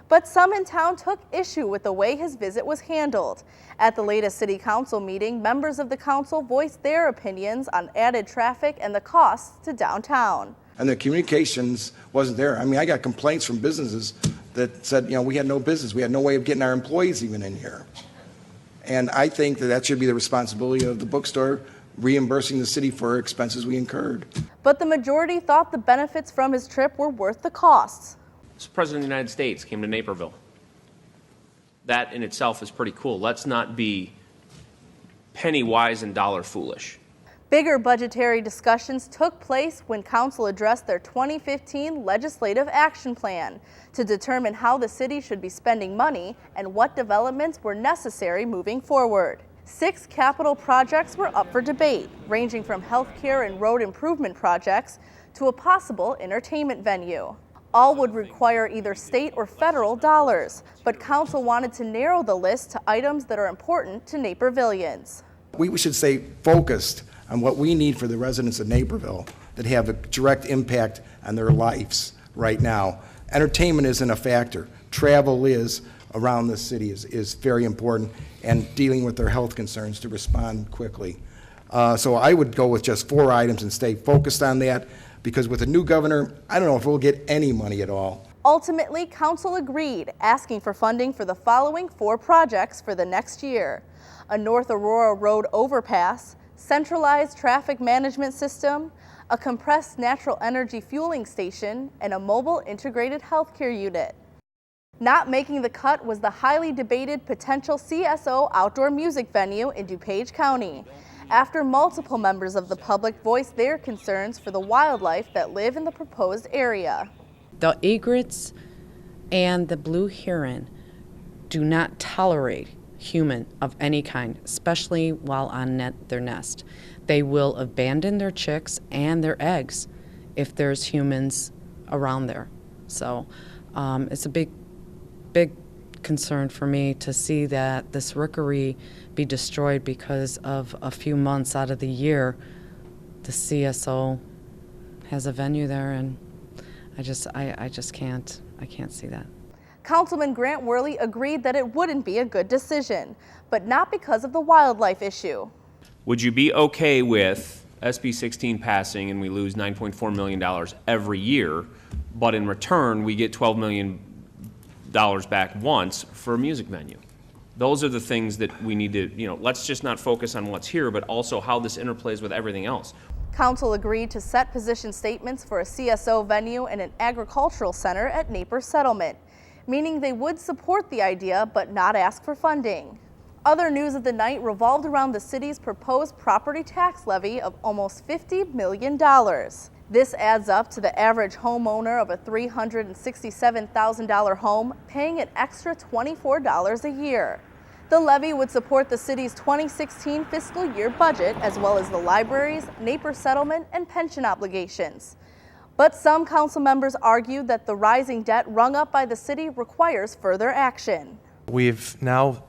But some in town took issue with the way his visit was handled. At the latest city council meeting, members of the council voiced their opinions on added traffic and the costs to downtown. And the communications wasn't there. I mean, I got complaints from businesses that said, we had no business. We had no way of getting our employees even in here. And I think that should be the responsibility of the bookstore, reimbursing the city for expenses we incurred. But the majority thought the benefits from his trip were worth the costs. The President of the United States came to Naperville. That in itself is pretty cool. Let's not be penny wise and dollar foolish. Bigger budgetary discussions took place when council addressed their 2015 legislative action plan to determine how the city should be spending money and what developments were necessary moving forward. 6 capital projects were up for debate, ranging from healthcare and road improvement projects to a possible entertainment venue. All would require either state or federal dollars, but council wanted to narrow the list to items that are important to Napervillians. We should stay focused on what we need for the residents of Naperville that have a direct impact on their lives right now. Entertainment isn't a factor. Travel is around the city is very important, and dealing with their health concerns to respond quickly. So I would go with just 4 items and stay focused on that, because with a new governor, I don't know if we'll get any money at all. Ultimately, council agreed, asking for funding for the following 4 projects for the next year: a North Aurora Road overpass, centralized traffic management system, a compressed natural energy fueling station, and a mobile integrated healthcare unit. Not making the cut was the highly debated potential CSO outdoor music venue in DuPage County, after multiple members of the public voiced their concerns for the wildlife that live in the proposed area. The egrets and the blue heron do not tolerate human of any kind, especially while on their nest. They will abandon their chicks and their eggs if there's humans around there. So it's a big concern for me to see that this rookery be destroyed because of a few months out of the year the CSO has a venue there, and I just can't see that. Councilman Grant Wehrli agreed that it wouldn't be a good decision, but not because of the wildlife issue. Would you be okay with SB 16 passing and we lose $9.4 million every year, but in return we get $12 million back once for a music venue? Those are the things that we need to, let's just not focus on what's here, but also how this interplays with everything else. Council agreed to set position statements for a CSO venue and an agricultural center at Naper Settlement, meaning they would support the idea but not ask for funding. Other news of the night revolved around the city's proposed property tax levy of almost $50 million. This adds up to the average homeowner of a $367,000 home paying an extra $24 a year. The levy would support the city's 2016 fiscal year budget, as well as the libraries, Naper Settlement, and pension obligations. But some council members argued that the rising debt rung up by the city requires further action. We've now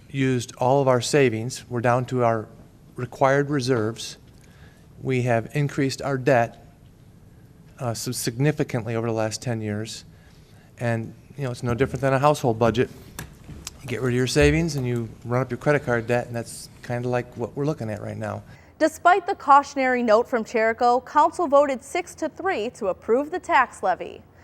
used all of our savings. We're down to our required reserves. We have increased our debt so significantly over the last 10 years. And it's no different than a household budget. You get rid of your savings and you run up your credit card debt, and that's kind of like what we're looking at right now. Despite the cautionary note from Cherico, council voted 6-3 to approve the tax levy.